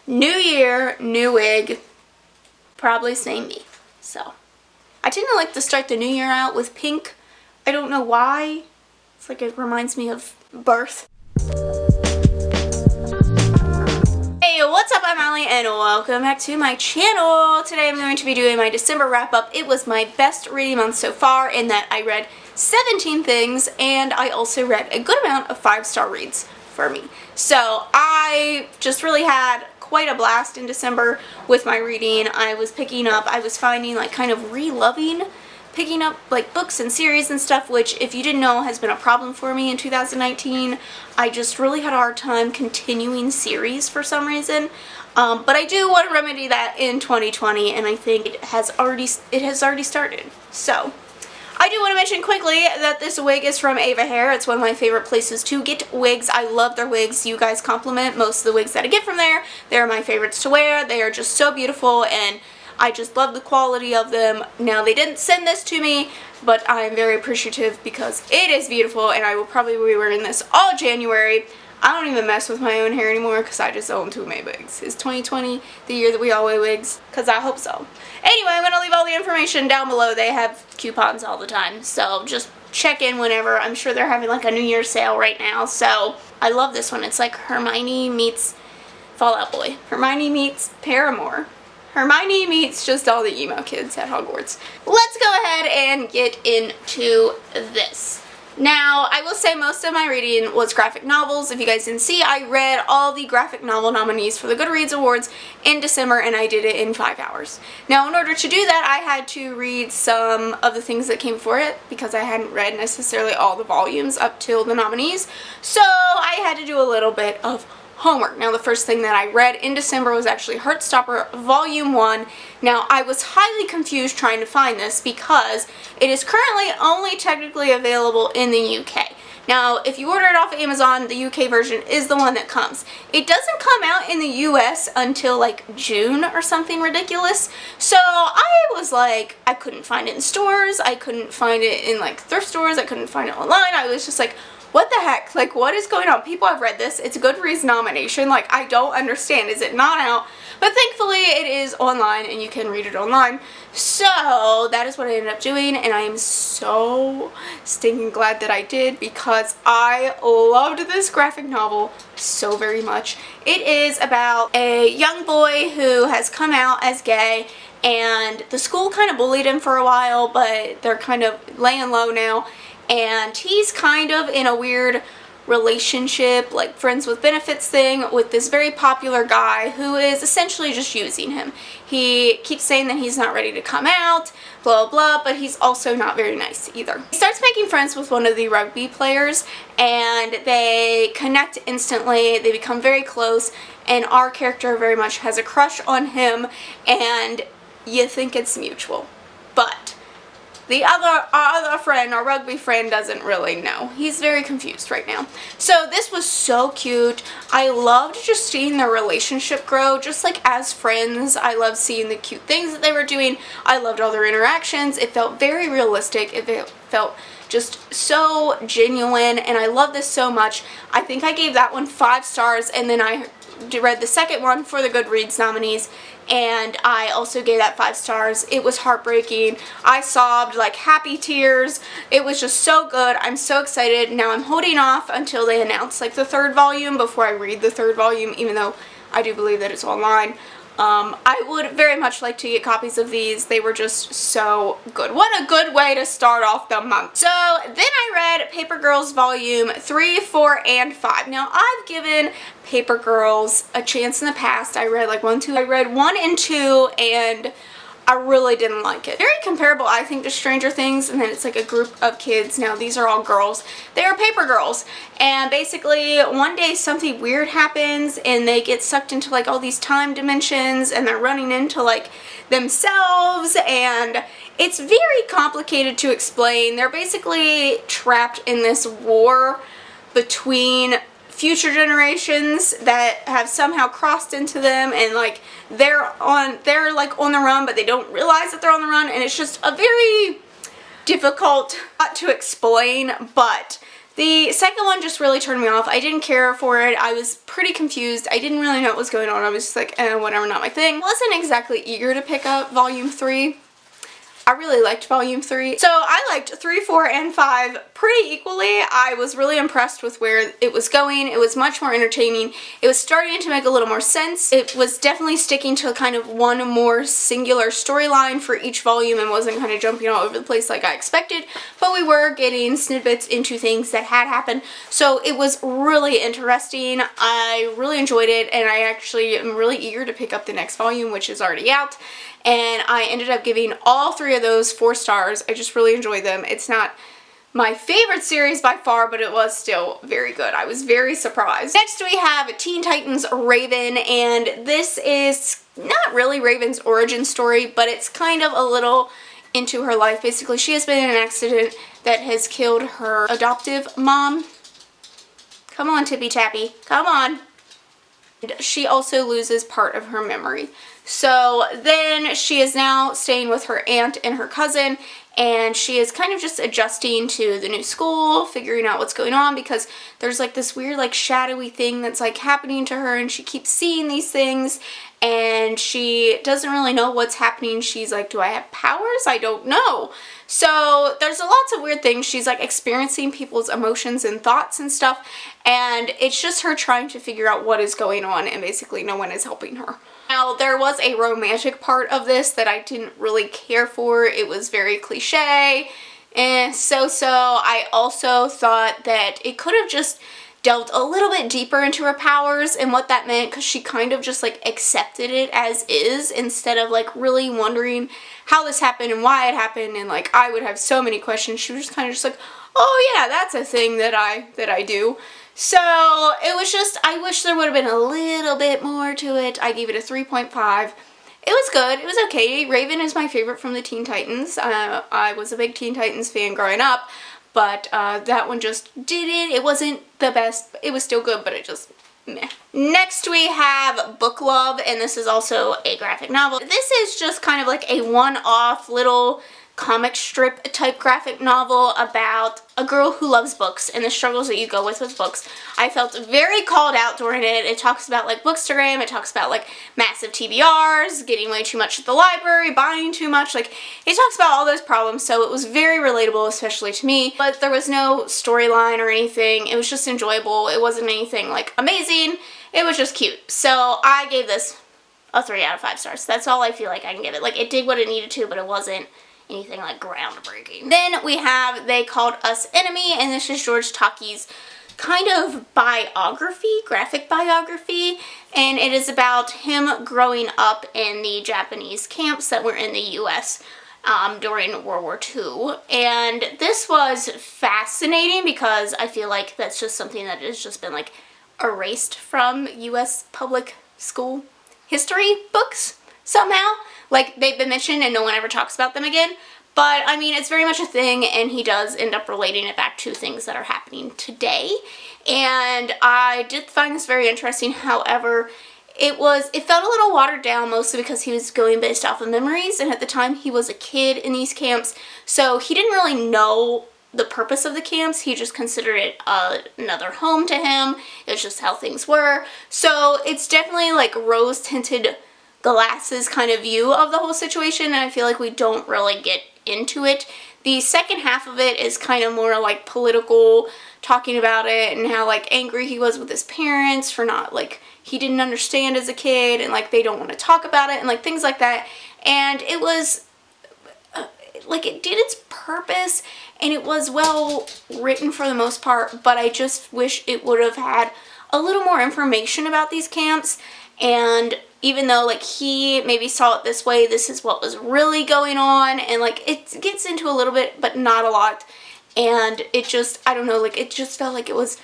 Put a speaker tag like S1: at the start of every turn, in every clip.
S1: New year, new wig, probably same me. So, I tend to like to start the new year out with pink. I don't know why. It's like it reminds me of birth. Hey, what's up? I'm Allie and welcome back to my channel. Today I'm going to be doing my December wrap up. It was my best reading month so far in that I read 17 things and I also read a good amount of 5-star reads for me. So I just really had quite a blast in December with my reading. I was finding like kind of picking up like books and series and stuff, which if you didn't know has been a problem for me in 2019. I just really had a hard time continuing series for some reason. But I do want to remedy that in 2020 and I think it has already started. So I do want to mention quickly that this wig is from Ava Hair. It's one of my favorite places to get wigs. I love their wigs. You guys compliment most of the wigs that I get from there. They're my favorites to wear. They are just so beautiful and I just love the quality of them. Now they didn't send this to me, but I am very appreciative because it is beautiful and I will probably be wearing this all January. I don't even mess with my own hair anymore because I just own too many wigs. Is 2020 the year that we all wear wigs? Because I hope so. Anyway, I'm going to leave all the information down below. They have coupons all the time, so just check in whenever. I'm sure they're having like a New Year's sale right now, so I love this one. It's like Hermione meets Fall Out Boy. Hermione meets Paramore. Hermione meets just all the emo kids at Hogwarts. Let's go ahead and get into this. Now, I will say most of my reading was graphic novels. If you guys didn't see, I read all the graphic novel nominees for the Goodreads Awards in December and I did it in 5 hours. Now, in order to do that, I had to read some of the things that came before it because I hadn't read necessarily all the volumes up till the nominees. So, I had to do a little bit of homework. Now, the first thing that I read in December was actually Heartstopper Volume 1. Now, I was highly confused trying to find this because it is currently only technically available in the UK. Now, if you order it off Amazon, the UK version is the one that comes. It doesn't come out in the US until like June or something ridiculous. So I was like, I couldn't find it in stores. I couldn't find it in like thrift stores. I couldn't find it online. I was just like, what the heck? Like, what is going on? People have read this. It's a Goodreads nomination. Like, I don't understand. Is it not out? But thankfully, it is online, and you can read it online. So, that is what I ended up doing, and I am so stinking glad that I did because I loved this graphic novel so very much. It is about a young boy who has come out as gay, and the school kind of bullied him for a while, but they're kind of laying low now. And he's kind of in a weird relationship, like friends with benefits thing, with this very popular guy who is essentially just using him. He keeps saying that he's not ready to come out, blah, blah, but he's also not very nice either. He starts making friends with one of the rugby players, and they connect instantly. They become very close, and our character very much has a crush on him, and you think it's mutual. But our other friend, our rugby friend, doesn't really know. He's very confused right now. So this was so cute. I loved just seeing their relationship grow, just like as friends. I loved seeing the cute things that they were doing. I loved all their interactions. It felt very realistic. It felt just so genuine, and I love this so much. I think I gave that one 5 stars, and then I read the second one for the Goodreads nominees, and I also gave that 5 stars. It was heartbreaking. I sobbed like happy tears. It was just so good. I'm so excited. Now I'm holding off until they announce like the 3rd volume before I read the 3rd volume, even though I do believe that it's online. I would very much like to get copies of these. They were just so good. What a good way to start off the month. So then I read Paper Girls Volume 3, 4, and 5. Now I've given Paper Girls a chance in the past. I read like 1, 2. I read 1 and 2 and I really didn't like it. Very comparable, I think, to Stranger Things, and then it's like a group of kids. Now, these are all girls. They are paper girls, and basically, one day something weird happens, and they get sucked into, like, all these time dimensions, and they're running into, like, themselves, and it's very complicated to explain. They're basically trapped in this war between future generations that have somehow crossed into them, and like they're like on the run, but they don't realize that they're on the run, and it's just a very difficult to explain, but The second one just really turned me off. I didn't care for it. I was pretty confused. I didn't really know what was going on. I was just like, whatever, not my thing. Wasn't exactly eager to pick up volume 3. I really liked volume 3. So I liked 3, 4, and 5 pretty equally. I was really impressed with where it was going. It was much more entertaining. It was starting to make a little more sense. It was definitely sticking to kind of one more singular storyline for each volume and wasn't kind of jumping all over the place like I expected, but we were getting snippets into things that had happened. So it was really interesting. I really enjoyed it, and I actually am really eager to pick up the next volume, which is already out. And I ended up giving all 3 of those 4 stars. I just really enjoyed them. It's not my favorite series by far, but it was still very good. I was very surprised. Next we have Teen Titans Raven, and this is not really Raven's origin story, but it's kind of a little into her life. Basically, she has been in an accident that has killed her adoptive mom. Come on, Tippy Tappy. Come on. And she also loses part of her memory. So then she is now staying with her aunt and her cousin, and she is kind of just adjusting to the new school, figuring out what's going on, because there's like this weird like shadowy thing that's like happening to her, and she keeps seeing these things and she doesn't really know what's happening. She's like, do I have powers? I don't know. So there's lots of weird things. She's like experiencing people's emotions and thoughts and stuff, and it's just her trying to figure out what is going on, and basically no one is helping her. Now, there was a romantic part of this that I didn't really care for. It was very cliche and so-so. I also thought that it could have just delved a little bit deeper into her powers and what that meant, because she kind of just like accepted it as is instead of like really wondering how this happened and why it happened, and like I would have so many questions. She was just kind of just like, oh yeah, that's a thing that I do. So it was just, I wish there would have been a little bit more to it. I gave it a 3.5. It was good. It was okay. Raven is my favorite from the Teen Titans. I was a big Teen Titans fan growing up, but that one just didn't. It wasn't the best. It was still good, but it just meh. Next we have Book Love, and this is also a graphic novel. This is just kind of like a one-off little comic strip type graphic novel about a girl who loves books and the struggles that you go with books. I felt very called out during it. It talks about like Bookstagram, it talks about like massive TBRs, getting way too much at the library, buying too much, like it talks about all those problems, so it was very relatable, especially to me, but there was no storyline or anything. It was just enjoyable. It wasn't anything like amazing. It was just cute. So I gave this a 3 out of 5 stars. That's all I feel like I can give it. Like it did what it needed to, but it wasn't anything like groundbreaking. Then we have They Called Us Enemy, and this is George Takei's kind of biography, graphic biography, and it is about him growing up in the Japanese camps that were in the US during World War II. And this was fascinating because I feel like that's just something that has just been like erased from US public school history books somehow. Like, they've been mentioned and no one ever talks about them again. But, I mean, it's very much a thing, and he does end up relating it back to things that are happening today. And I did find this very interesting. However, it felt a little watered down, mostly because he was going based off of memories, and at the time he was a kid in these camps, so he didn't really know the purpose of the camps. He just considered it another home to him. It was just how things were. So it's definitely like rose-tinted glasses kind of view of the whole situation, and I feel like we don't really get into it. The second half of it is kind of more like political, talking about it and how like angry he was with his parents for not like, he didn't understand as a kid, and like they don't want to talk about it and like things like that. And it was like, it did its purpose and it was well written for the most part, but I just wish it would have had a little more information about these camps. And even though like he maybe saw it this way, this is what was really going on, and like it gets into a little bit but not a lot, and it just, I don't know, like it just felt like it was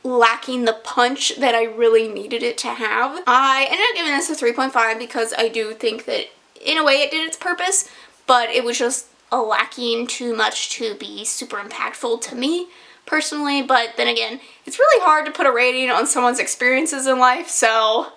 S1: lacking the punch that I really needed it to have. I ended up giving this a 3.5 because I do think that in a way it did its purpose, but it was just lacking too much to be super impactful to me personally. But then again, it's really hard to put a rating on someone's experiences in life, so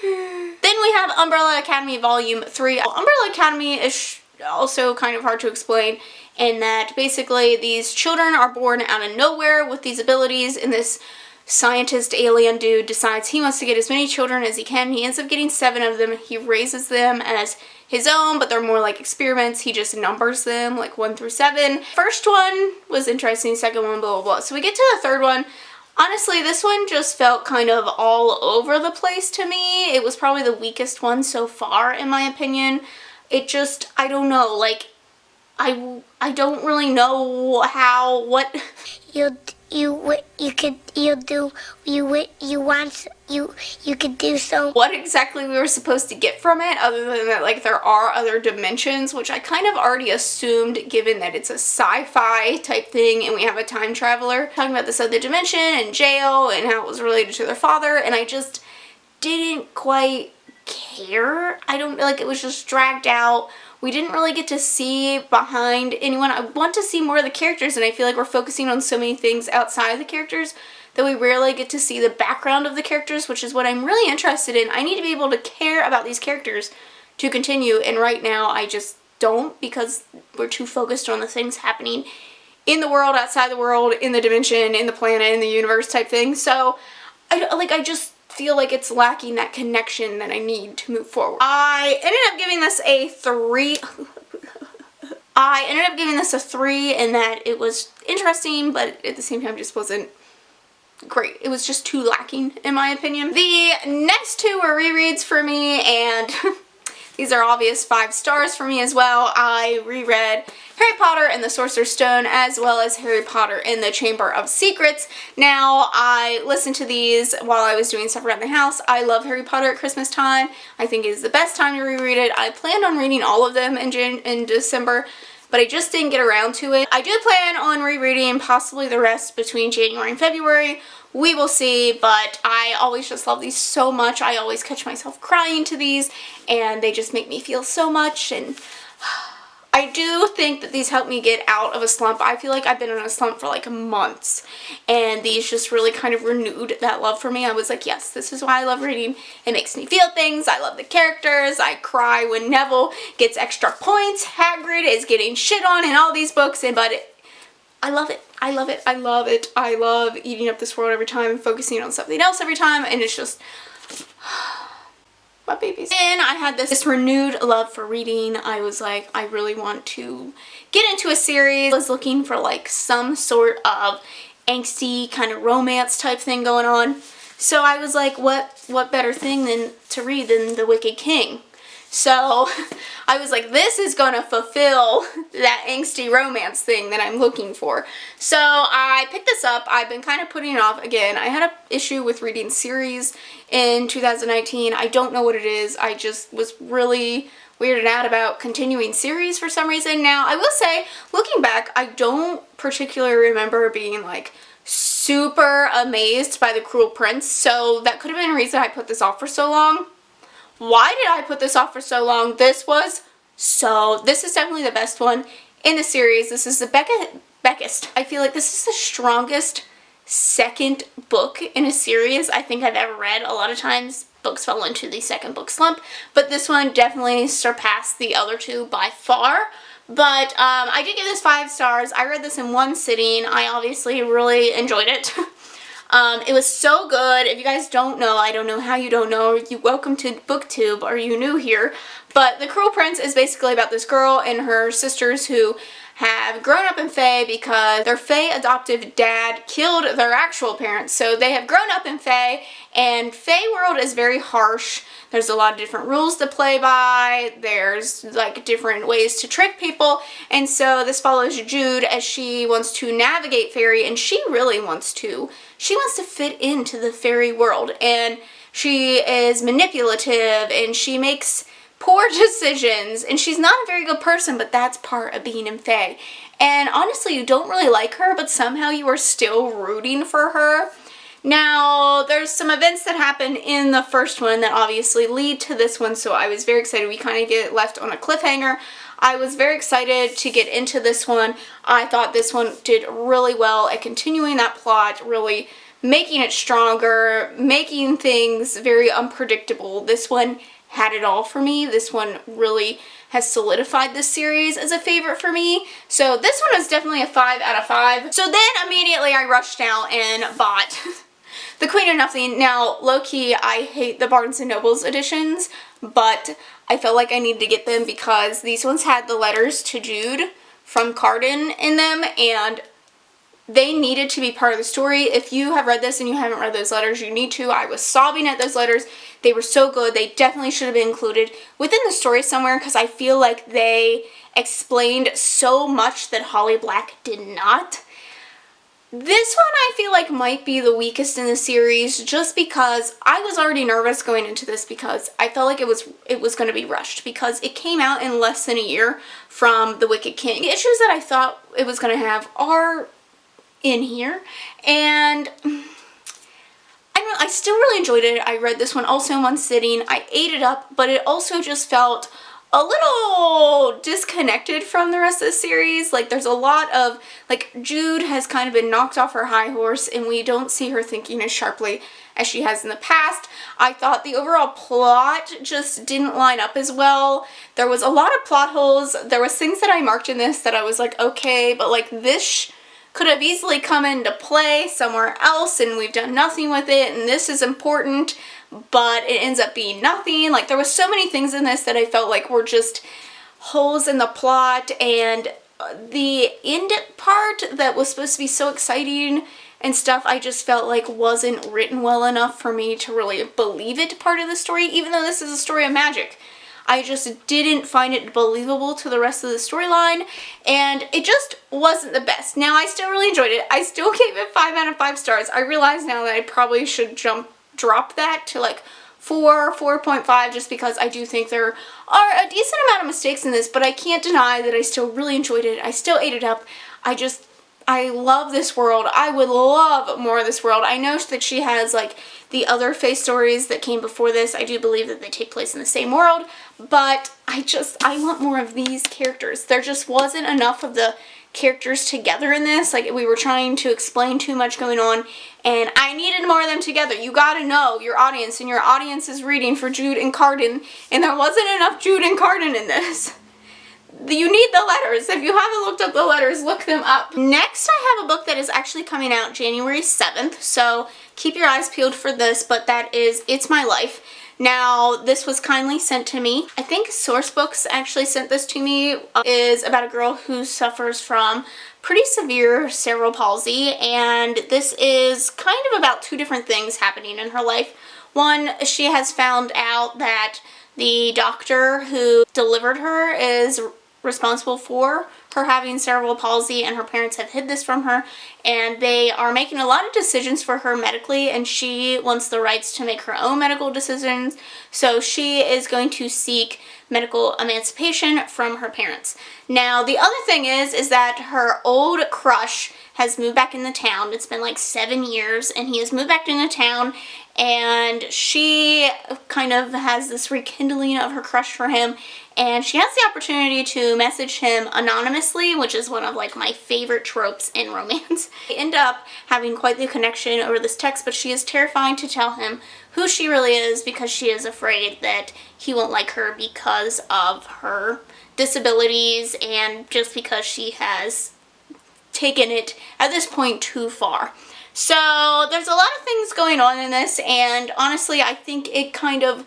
S1: then we have Umbrella Academy Volume 3. Umbrella Academy is also kind of hard to explain. and that basically these children are born out of nowhere with these abilities, and this scientist alien dude decides he wants to get as many children as he can. He ends up getting 7 of them. He raises them as his own, but they're more like experiments. He just numbers them like 1 through 7. First one was interesting, second one blah blah blah. So we get to the third one. Honestly, this one just felt kind of all over the place to me. It was probably the weakest one so far in my opinion. It just, I don't know, like I don't really know how, what
S2: you could do so.
S1: What exactly we were supposed to get from it, other than that, like, there are other dimensions, which I kind of already assumed given that it's a sci-fi type thing and we have a time traveler talking about this other dimension and jail and how it was related to their father, and I just didn't quite care. I don't, like, it was just dragged out. We didn't really get to see behind anyone. I want to see more of the characters, and I feel like we're focusing on so many things outside of the characters that we rarely get to see the background of the characters, which is what I'm really interested in. I need to be able to care about these characters to continue, and right now I just don't, because we're too focused on the things happening in the world, outside the world, in the dimension, in the planet, in the universe type thing. So I just feel like it's lacking that connection that I need to move forward. I ended up giving this a 3. I ended up giving this a 3 in that it was interesting, but at the same time just wasn't great. It was just too lacking in my opinion. The next 2 were rereads for me, and these are obvious 5 stars for me as well. I reread Harry Potter and the Sorcerer's Stone, as well as Harry Potter and the Chamber of Secrets. Now, I listened to these while I was doing stuff around the house. I love Harry Potter at Christmas time. I think it is the best time to reread it. I planned on reading all of them in December, but I just didn't get around to it. I do plan on rereading possibly the rest between January and February. We will see, but I always just love these so much. I always catch myself crying to these, and they just make me feel so much, and I do think that these help me get out of a slump. I feel like I've been in a slump for like months, and these just really kind of renewed that love for me. I was like, yes, this is why I love reading. It makes me feel things. I love the characters. I cry when Neville gets extra points. Hagrid is getting shit on in all these books, but I love it. I love it. I love it. I love eating up this world every time and focusing on something else every time, and it's just my babies. And I had this renewed love for reading. I was like, I really want to get into a series. I was looking for like some sort of angsty kind of romance type thing going on. So I was like, what better thing than to read than The Wicked King? So I was like, this is gonna fulfill that angsty romance thing that I'm looking for. So I picked this up. I've been kind of putting it off again. I had an issue with reading series in 2019. I don't know what it is. I just was really weirded out about continuing series for some reason. Now, I will say, looking back, I don't particularly remember being like super amazed by The Cruel Prince. So that could have been a reason I put this off for so long. Why did I put this off for so long? This is definitely the best one in the series. This is the Beckest. I feel like this is the strongest second book in a series I think I've ever read. A lot of times books fall into the second book slump, but this one definitely surpassed the other 2 by far. But I did give this 5 stars. I read this in one sitting. I obviously really enjoyed it. It was so good. If you guys don't know, I don't know how you don't know. Welcome to BookTube. Are you new here? But The Cruel Prince is basically about this girl and her sisters who have grown up in Fae because their Fae adoptive dad killed their actual parents. So they have grown up in Fae, and Fae world is very harsh. There's a lot of different rules to play by. There's like different ways to trick people. And so this follows Jude as she wants to navigate fairy, and she really wants to. She wants to fit into the fairy world, and she is manipulative, and she makes poor decisions, and she's not a very good person, but that's part of being in Fae. And honestly, you don't really like her, but somehow you are still rooting for her. Now, there's some events that happen in the first one that obviously lead to this one, so I was very excited. We kind of get left on a cliffhanger. I was very excited to get into this one. I thought this one did really well at continuing that plot, really making it stronger, making things very unpredictable. This one had it all for me. This one really has solidified this series as a favorite for me. So this one is definitely a 5 out of 5. So then immediately I rushed out and bought The Queen of Nothing. Now, low-key, I hate the Barnes & Noble's editions, but I felt like I needed to get them because these ones had the letters to Jude from Carden in them, and they needed to be part of the story. If you have read this and you haven't read those letters, you need to. I was sobbing at those letters. They were so good. They definitely should have been included within the story somewhere because I feel like they explained so much that Holly Black did not. This one I feel like might be the weakest in the series just because I was already nervous going into this because I felt like it was going to be rushed because it came out in less than a year from The Wicked King. The issues that I thought it was going to have are in here, and I still really enjoyed it. I read this one also in one sitting. I ate it up, but it also just felt a little disconnected from the rest of the series. Like, there's a lot of, like, Jude has kind of been knocked off her high horse, and we don't see her thinking as sharply as she has in the past. I thought the overall plot just didn't line up as well. There was a lot of plot holes. There was things that I marked in this that I was like, okay, but like this could have easily come into play somewhere else and we've done nothing with it, and this is important, but it ends up being nothing. Like, there was so many things in this that I felt like were just holes in the plot, and the end part that was supposed to be so exciting and stuff, I just felt like wasn't written well enough for me to really believe it part of the story, even though this is a story of magic. I just didn't find it believable to the rest of the storyline, and it just wasn't the best. Now, I still really enjoyed it. I still gave it 5 out of 5 stars. I realize now that I probably should drop that to like 4, 4.5, just because I do think there are a decent amount of mistakes in this, but I can't deny that I still really enjoyed it. I still ate it up. I love this world. I would love more of this world. I know that she has like the other Fae stories that came before this. I do believe that they take place in the same world, but I want more of these characters. There just wasn't enough of the characters together in this. Like, we were trying to explain too much going on, and I needed more of them together. You gotta know your audience, and your audience is reading for Jude and Carden, and there wasn't enough Jude and Carden in this. You need the letters. If you haven't looked up the letters, look them up. Next, I have a book that is actually coming out January 7th, so keep your eyes peeled for this, but that is It's My Life. Now, this was kindly sent to me. I think Sourcebooks actually sent this to me. Is about a girl who suffers from pretty severe cerebral palsy, and this is kind of about 2 different things happening in her life. One, she has found out that the doctor who delivered her is responsible for her having cerebral palsy, and her parents have hid this from her, and they are making a lot of decisions for her medically, and she wants the rights to make her own medical decisions, so she is going to seek medical emancipation from her parents. Now, the other thing is that her old crush has moved back in the town. It's been like 7 years, and he has moved back into town, and she kind of has this rekindling of her crush for him, and she has the opportunity to message him anonymously, which is one of like my favorite tropes in romance. They end up having quite the connection over this text, but she is terrifying to tell him who she really is because she is afraid that he won't like her because of her disabilities and just because she has taken it at this point too far. So there's a lot of things going on in this, and honestly I think it kind of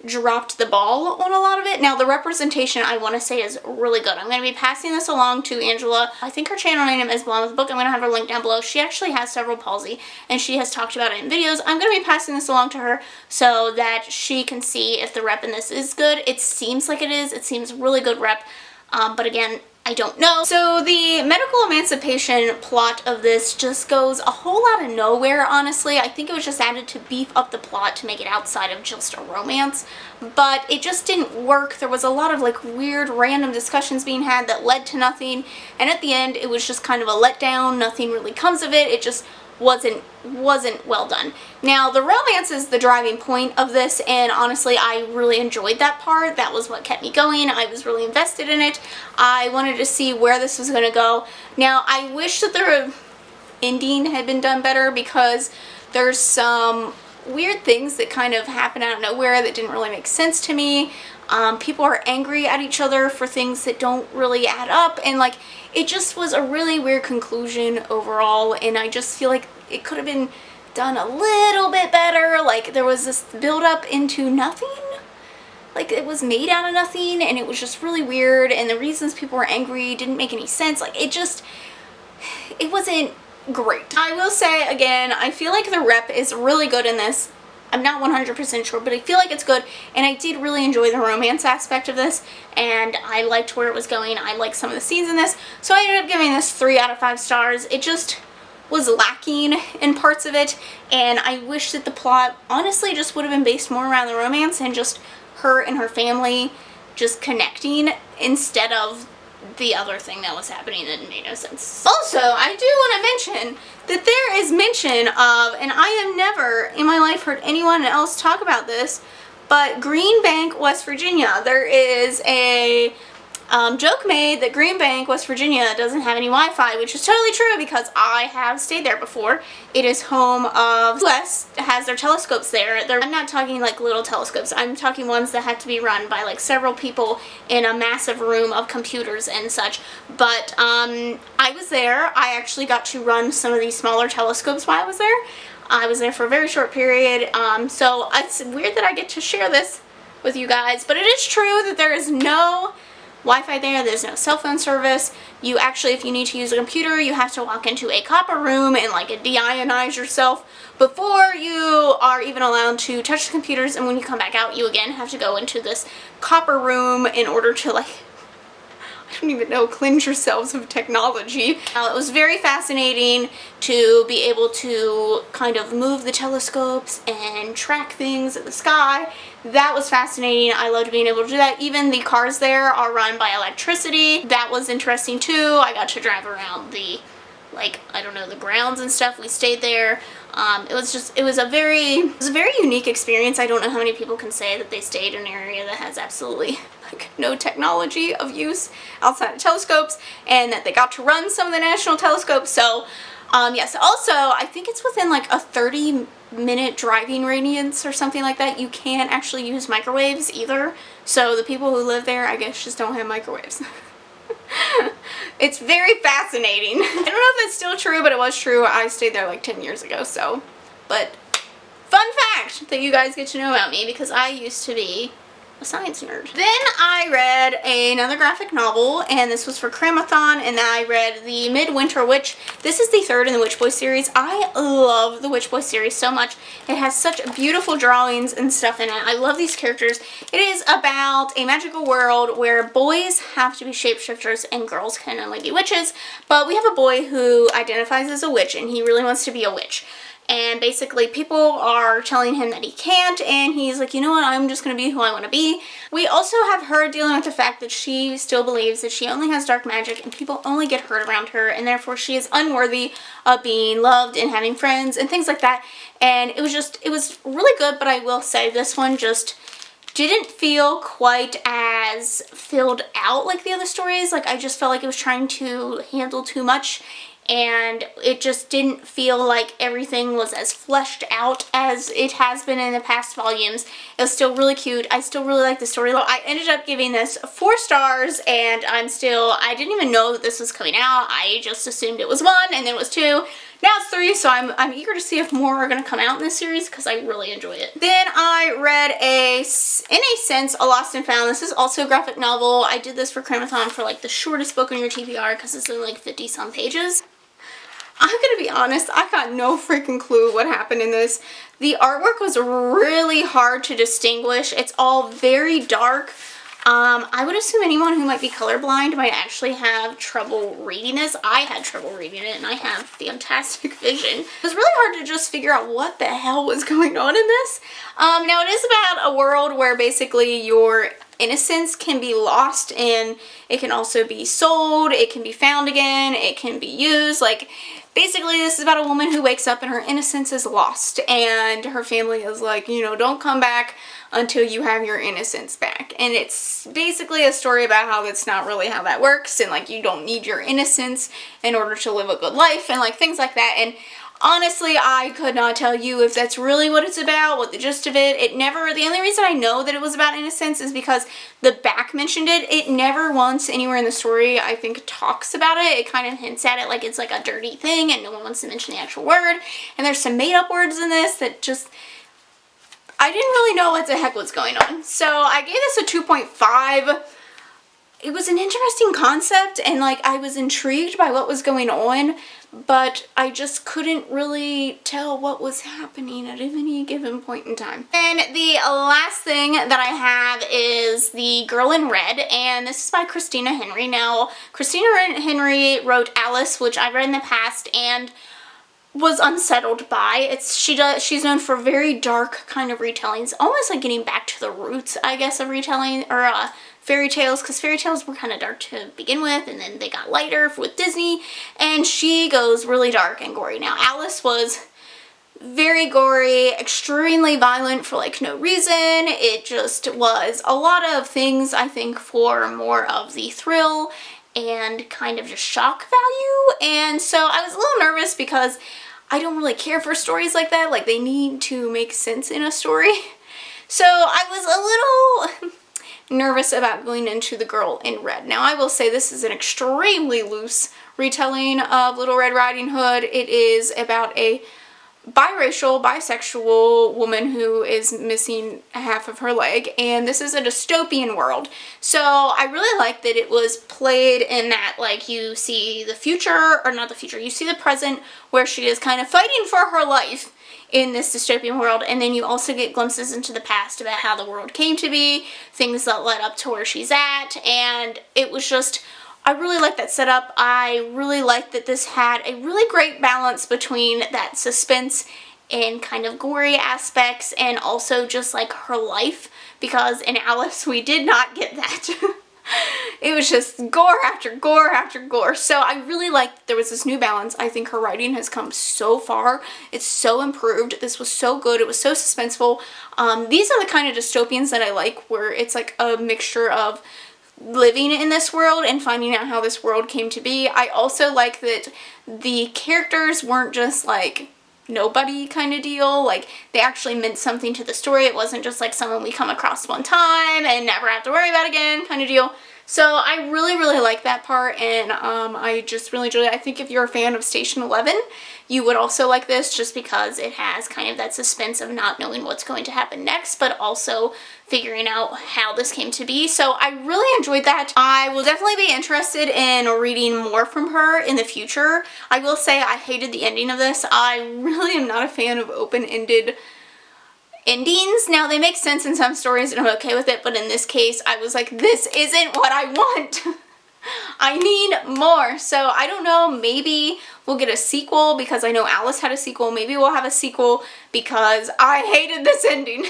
S1: dropped the ball on a lot of it. Now, the representation I want to say is really good. I'm going to be passing this along to Angela. I think her channel name is Blonde with a Book. I'm going to have her link down below. She actually has cerebral palsy, and she has talked about it in videos. I'm going to be passing this along to her so that she can see if the rep in this is good. It seems like it is. It seems really good rep, but again, I don't know. So the medical emancipation plot of this just goes a whole lot of nowhere, honestly. I think it was just added to beef up the plot to make it outside of just a romance, but it just didn't work. There was a lot of like weird random discussions being had that led to nothing, and at the end it was just kind of a letdown. Nothing really comes of it. It just wasn't well done. Now, the romance is the driving point of this, and honestly I really enjoyed that part. That was what kept me going. I was really invested in it. I wanted to see where this was going to go. Now, I wish that the ending had been done better because there's some weird things that kind of happened out of nowhere that didn't really make sense to me. People are angry at each other for things that don't really add up, and like it just was a really weird conclusion overall, and I just feel like it could have been done a little bit better. Like there was this build up into nothing, like it was made out of nothing, and it was just really weird, and the reasons people were angry didn't make any sense. Like it wasn't great. I will say again, I feel like the rep is really good in this. I'm not 100% sure, but I feel like it's good, and I did really enjoy the romance aspect of this, and I liked where it was going. I liked some of the scenes in this, so I ended up giving this 3 out of 5 stars. It just was lacking in parts of it, and I wish that the plot honestly just would have been based more around the romance and just her and her family just connecting instead of the other thing that was happening that made no sense. Also, I do want to mention that there is mention of, and I have never in my life heard anyone else talk about this, but Green Bank, West Virginia. There is a joke made that Green Bank, West Virginia doesn't have any Wi-Fi, which is totally true because I have stayed there before. It is home of US, has their telescopes there. I'm not talking like little telescopes, I'm talking ones that have to be run by like several people in a massive room of computers and such. But I was there. I actually got to run some of these smaller telescopes while I was there. I was there for a very short period, so it's weird that I get to share this with you guys, but it is true that there is no Wi-Fi there. There's no cell phone service. You actually, if you need to use a computer, you have to walk into a copper room and like de-ionize yourself before you are even allowed to touch the computers, and when you come back out, you again have to go into this copper room in order to like, I don't even know, cleanse yourselves of technology. It was very fascinating to be able to kind of move the telescopes and track things in the sky. That was fascinating. I loved being able to do that. Even the cars there are run by electricity. That was interesting too. I got to drive around the, like, I don't know, the grounds and stuff. We stayed there. It was a very unique experience. I don't know how many people can say that they stayed in an area that has absolutely like no technology of use outside of telescopes, and that they got to run some of the national telescopes. So yes, also I think it's within like a 30-minute driving radius or something like that. You can't actually use microwaves either, so the people who live there I guess just don't have microwaves. It's very fascinating. I don't know if that's still true, but it was true. I stayed there like 10 years ago, so. But fun fact that you guys get to know about me, because I used to be a science nerd. Then I read another graphic novel, and this was for Cramathon, and I read the Midwinter Witch. This is the 3rd in the Witch Boy series. I love the Witch Boy series so much. It has such beautiful drawings and stuff in it. I love these characters. It is about a magical world where boys have to be shapeshifters and girls can only be witches, but we have a boy who identifies as a witch, and he really wants to be a witch. And basically people are telling him that he can't, and he's like, you know what, I'm just going to be who I want to be. We also have her dealing with the fact that she still believes that she only has dark magic and people only get hurt around her, and therefore she is unworthy of being loved and having friends and things like that. And it was really good, but I will say this one just didn't feel quite as filled out like the other stories. Like I just felt like it was trying to handle too much, and it just didn't feel like everything was as fleshed out as it has been in the past volumes. It was still really cute. I still really like the story. I ended up giving this 4 stars, and I didn't even know that this was coming out. I just assumed it was 1, and then it was 2. Now it's 3, so I'm eager to see if more are going to come out in this series because I really enjoy it. Then I read in a sense, A Lost and Found. This is also a graphic novel. I did this for Cramathon for like the shortest book on your TBR because it's only like 50-some pages. I'm gonna be honest, I got no freaking clue what happened in this. The artwork was really hard to distinguish. It's all very dark. I would assume anyone who might be colorblind might actually have trouble reading this. I had trouble reading it, and I have fantastic vision. It was really hard to just figure out what the hell was going on in this. Now it is about a world where basically your innocence can be lost, and it can also be sold, it can be found again, it can be used. Like, basically this is about a woman who wakes up and her innocence is lost, and her family is like, you know, don't come back until you have your innocence back. And it's basically a story about how that's not really how that works, and like you don't need your innocence in order to live a good life, and like things like that. And Honestly, I could not tell you if that's really what it's about, what the gist of it. The only reason I know that it was about innocence is because the back mentioned it. It never once anywhere in the story, I think, talks about it. It kind of hints at it like it's like a dirty thing and no one wants to mention the actual word. And there's some made up words in this that just, I didn't really know what the heck was going on. So I gave this a 2.5. It was an interesting concept and like I was intrigued by what was going on, but I just couldn't really tell what was happening at any given point in time. And the last thing that I have is The Girl in Red, and this is by Christina Henry. Now, Christina Henry wrote Alice, which I read in the past and was unsettled by. She's known for very dark kind of retellings, almost like getting back to the roots, I guess, of retelling, or fairy tales, because fairy tales were kind of dark to begin with, and then they got lighter with Disney, and she goes really dark and gory. Now, Alice was very gory, extremely violent for like no reason. It just was a lot of things, I think, for more of the thrill and kind of just shock value. And so I was a little nervous because I don't really care for stories like that. Like, they need to make sense in a story. So I was a little nervous about going into The Girl in Red. Now, I will say this is an extremely loose retelling of Little Red Riding Hood. It is about a bisexual woman who is missing half of her leg, and this is a dystopian world. So I really like that it was played in that, like, you see the future, or not the future, you see the present where she is kind of fighting for her life in this dystopian world, and then you also get glimpses into the past about how the world came to be, things that led up to where she's at, and it was just, I really like that setup. I really like that this had a really great balance between that suspense and kind of gory aspects and also just like her life, because in Alice we did not get that. It was just gore after gore after gore. So I really liked that there was this new balance. I think her writing has come so far. It's so improved. This was so good. It was so suspenseful. These are the kind of dystopians that I like, where it's like a mixture of living in this world and finding out how this world came to be. I also like that the characters weren't just like nobody kind of deal. Like, they actually meant something to the story. It wasn't just like someone we come across one time and never have to worry about again kind of deal. So I really like that part, and I just really enjoyed it. I think if you're a fan of Station 11, you would also like this, just because it has kind of that suspense of not knowing what's going to happen next, but also figuring out how this came to be. So I really enjoyed that. I will definitely be interested in reading more from her in the future. I will say I hated the ending of this. I really am not a fan of open-ended endings. Now, they make sense in some stories and I'm okay with it, but in this case I was like, this isn't what I want. I need more. So I don't know, maybe we'll get a sequel, because I know Alice had a sequel. Maybe we'll have a sequel, because I hated this ending.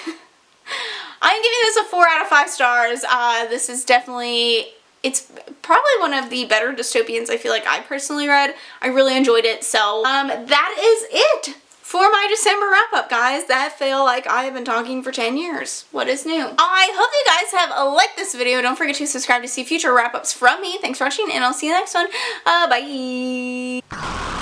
S1: I'm giving this a 4 out of 5 stars. This is definitely, it's probably one of the better dystopians I feel like I personally read. I really enjoyed it. So that is it for my December wrap-up, guys. That feel like I have been talking for 10 years. What is new? I hope you guys have liked this video. Don't forget to subscribe to see future wrap-ups from me. Thanks for watching, and I'll see you next one. Bye!